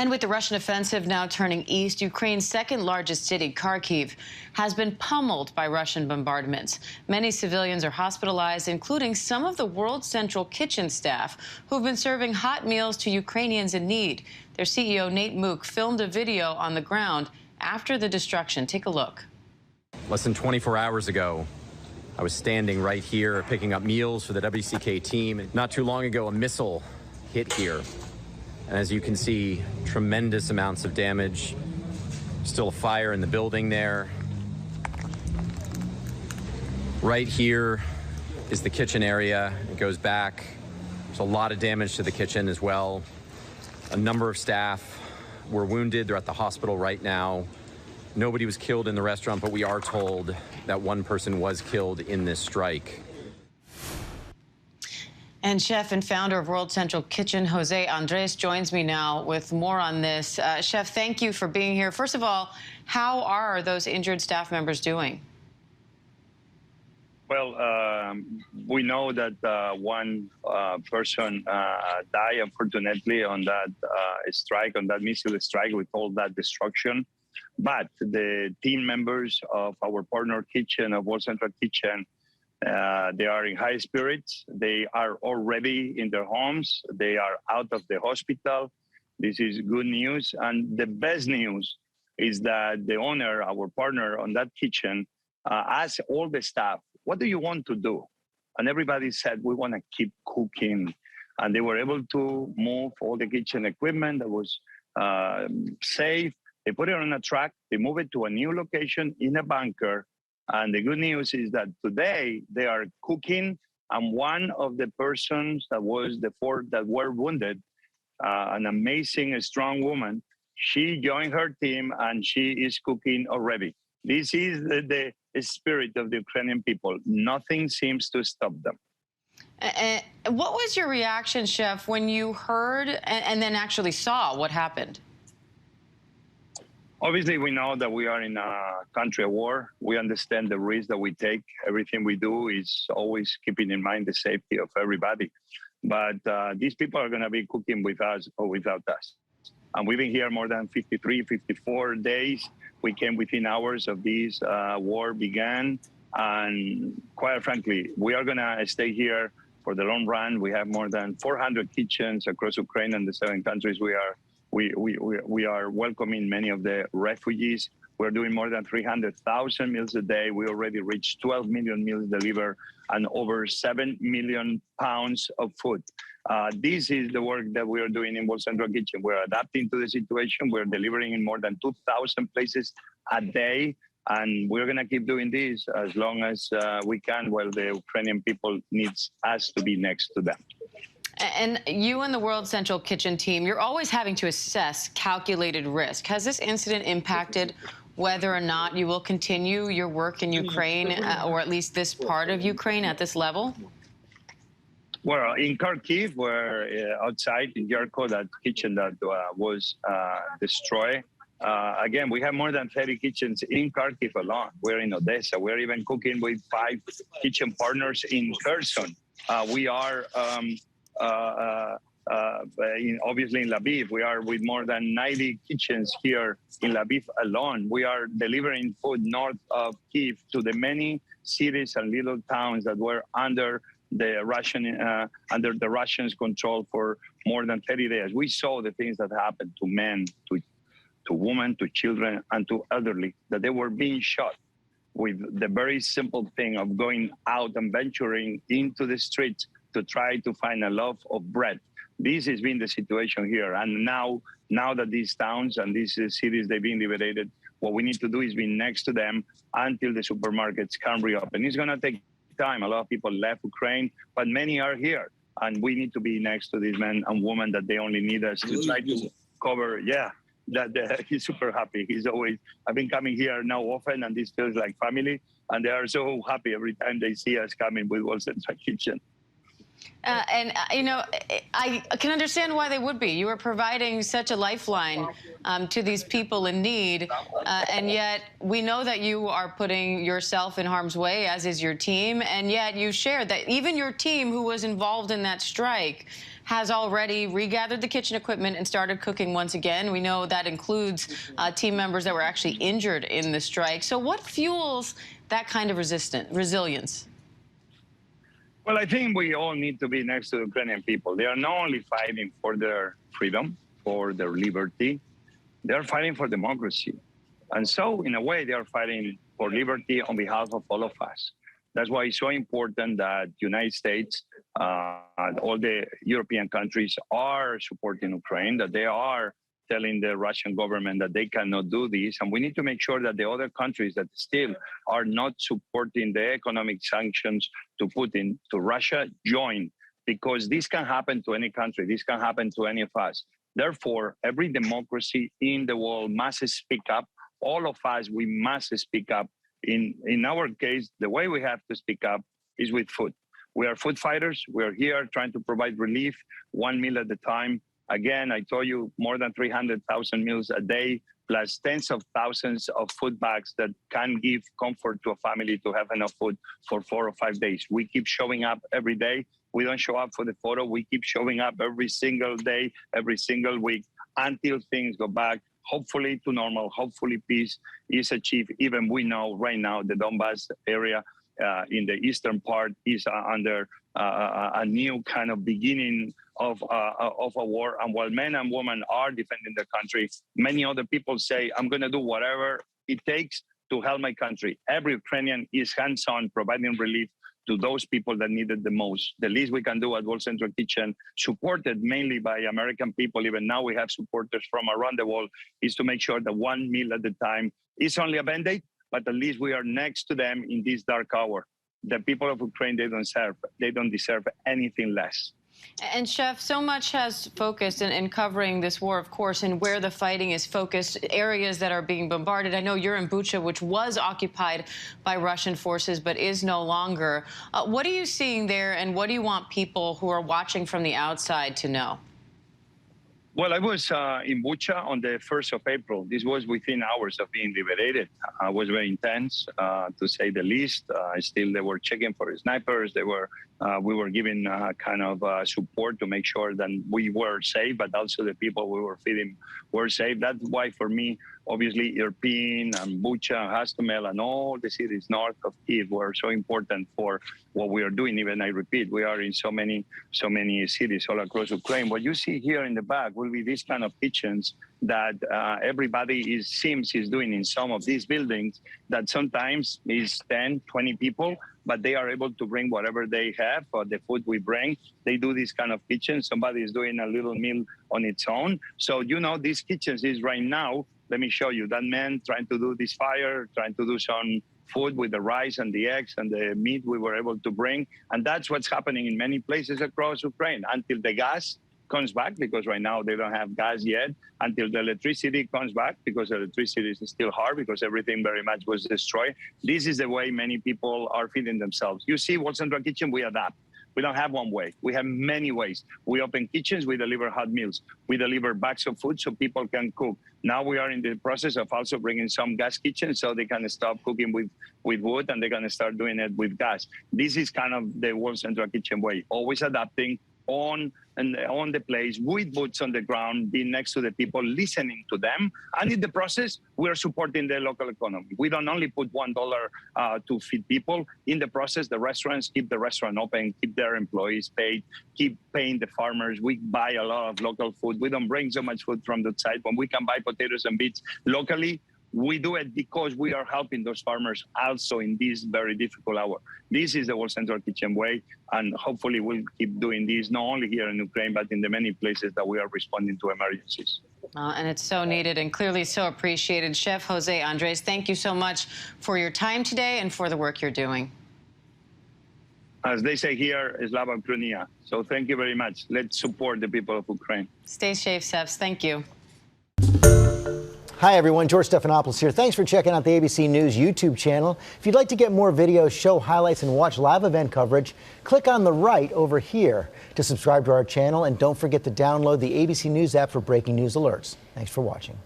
And with the Russian offensive now turning east, Ukraine's second largest city, Kharkiv, has been pummeled by Russian bombardments. Many civilians are hospitalized, including some of the World Central Kitchen staff who've been serving hot meals to Ukrainians in need. Their CEO, Nate Mook, filmed a video on the ground after the destruction. Take a look. Less than 24 hours ago, I was standing right here picking up meals for the WCK team. Not too long ago, a missile hit here. And as you can see, tremendous amounts of damage. Still a fire in the building there. Right here is the kitchen area. It goes back. There's a lot of damage to the kitchen as well. A number of staff were wounded. They're at the hospital right now. Nobody was killed in the restaurant, but we are told that one person was killed in this strike. And chef and founder of World Central Kitchen, Jose Andres, joins me now with more on this. Chef, thank you for being here. First of all, how are those injured staff members doing? Well, we know that one person died, unfortunately, on that strike, on that missile strike with all that destruction. But the team members of our partner kitchen, of World Central Kitchen, they are in high spirits. They are already in their homes. They are out of the hospital. This is good news. And the best news is that the owner, our partner on that kitchen, asked all the staff, what do you want to do? And everybody said, we want to keep cooking. And they were able to move all the kitchen equipment that was safe. They put it on a truck. They move it to a new location in a bunker. And the good news is that today they are cooking, and one of the persons that was the four that were wounded, an amazing, strong woman, she joined her team and she is cooking already. This is the spirit of the Ukrainian people. Nothing seems to stop them. What was your reaction, Chef, when you heard and then actually saw what happened? Obviously, we know that we are in a country of war. We understand the risk that we take. Everything we do is always keeping in mind the safety of everybody. But these people are going to be cooking with us or without us. And we've been here more than 53, 54 days. We came within hours of this war began. And quite frankly, we are going to stay here for the long run. We have more than 400 kitchens across Ukraine and the 7 countries we are welcoming many of the refugees. We're doing more than 300,000 meals a day. We already reached 12 million meals delivered and over 7 million pounds of food. This is the work that we are doing in World Central Kitchen. We're adapting to the situation. We're delivering in more than 2,000 places a day. And we're going to keep doing this as long as we can, while the Ukrainian people needs us to be next to them. And you and the World Central Kitchen team, you're always having to assess calculated risk. Has this incident impacted whether or not you will continue your work in Ukraine, or at least this part of Ukraine at this level? Well, in Kharkiv, we're outside in Yarko, that kitchen that was destroyed. Again, we have more than 30 kitchens in Kharkiv alone. We're in Odessa. We're even cooking with 5 kitchen partners in Kherson. We are obviously in Lviv. We are with more than 90 kitchens here in Lviv alone. We are delivering food north of Kyiv to the many cities and little towns that were under the Russians' control for more than 30 days. We saw the things that happened to men, to women, to children, and to elderly, that they were being shot with the very simple thing of going out and venturing into the streets to try to find a loaf of bread. This has been the situation here. And now that these towns and these cities, they've been liberated, what we need to do is be next to them until the supermarkets can reopen. It's going to take time. A lot of people left Ukraine, but many are here. And we need to be next to these men and women that they only need us to try to cover. Yeah, he's super happy. He's always, I've been coming here now often, and this feels like family. And they are so happy every time they see us coming with World Central Kitchen. You know, I can understand why they would be. You are providing such a lifeline to these people in need, and yet we know that you are putting yourself in harm's way, as is your team, and yet you shared that even your team, who was involved in that strike, has already regathered the kitchen equipment and started cooking once again. We know that includes team members that were actually injured in the strike. So what fuels that kind of resilience? Well, I think we all need to be next to the Ukrainian people. They are not only fighting for their freedom, for their liberty, they are fighting for democracy. And so, in a way, they are fighting for liberty on behalf of all of us. That's why it's so important that the United States, all the European countries are supporting Ukraine, that they are telling the Russian government that they cannot do this. And we need to make sure that the other countries that still are not supporting the economic sanctions to Putin, to Russia, join, because this can happen to any country. This can happen to any of us. Therefore, every democracy in the world must speak up. All of us, we must speak up. In our case, the way we have to speak up is with food. We are food fighters. We are here trying to provide relief, 1 meal at a time. Again, I told you more than 300,000 meals a day, plus tens of thousands of food bags that can give comfort to a family to have enough food for 4 or 5 days. We keep showing up every day. We don't show up for the photo. We keep showing up every single day, every single week, until things go back, hopefully to normal, hopefully peace is achieved. Even we know right now the Donbass area in the eastern part is under a new kind of beginning of a war. And while men and women are defending their country, many other people say, I'm going to do whatever it takes to help my country. Every Ukrainian is hands-on providing relief to those people that need it the most. The least we can do at World Central Kitchen, supported mainly by American people, even now we have supporters from around the world, is to make sure that 1 meal at a time is only a Band-Aid, but at least we are next to them in this dark hour. The people of Ukraine, they don't deserve anything less. And Chef, so much has focused in covering this war, of course, and where the fighting is focused, areas that are being bombarded. I know you're in Bucha, which was occupied by Russian forces but is no longer. What are you seeing there, and what do you want people who are watching from the outside to know? Well, I was in Bucha on the 1st of April. This was within hours of being liberated. It was very intense, to say the least. Still, they were checking for snipers. We were giving kind of support to make sure that we were safe, but also the people we were feeding were safe. That's why, for me, obviously, Irpin and Bucha, Hostomel, and all the cities north of Kyiv were so important for what we are doing. Even I repeat, we are in so many cities all across Ukraine. What you see here in the back will be these kind of kitchens that everybody seems is doing in some of these buildings, that sometimes is 10, 20 people, but they are able to bring whatever they have, or the food we bring. They do this kind of kitchen. Somebody is doing a little meal on its own. So, you know, these kitchens is right now, let me show you, that man trying to do this fire, trying to do some food with the rice and the eggs and the meat we were able to bring. And that's what's happening in many places across Ukraine until the gas comes back, because right now they don't have gas yet, until the electricity comes back, because electricity is still hard because everything very much was destroyed. This is the way many people are feeding themselves. You see, World Central Kitchen, we adapt. We don't have one way. We have many ways. We open kitchens, we deliver hot meals. We deliver bags of food so people can cook. Now we are in the process of also bringing some gas kitchens so they can stop cooking with wood and they're going to start doing it with gas. This is kind of the World Central Kitchen way, always adapting on the place, with boots on the ground, being next to the people, listening to them. And in the process, we are supporting the local economy. We don't only put $1 to feed people. In the process, the restaurants keep the restaurant open, keep their employees paid, keep paying the farmers. We buy a lot of local food. We don't bring so much food from the side. When we can buy potatoes and beets locally, we do it because we are helping those farmers also in this very difficult hour. This is the World Central Kitchen way, and hopefully we'll keep doing this, not only here in Ukraine, but in the many places that we are responding to emergencies. And it's so needed and clearly so appreciated. Chef Jose Andres, thank you so much for your time today and for the work you're doing. As they say here, Slava Ukrainia. So thank you very much. Let's support the people of Ukraine. Stay safe, chefs. Thank you. Hi, everyone. George Stephanopoulos here. Thanks for checking out the ABC News YouTube channel. If you'd like to get more videos, show highlights, and watch live event coverage, click on the right over here to subscribe to our channel. And don't forget to download the ABC News app for breaking news alerts. Thanks for watching.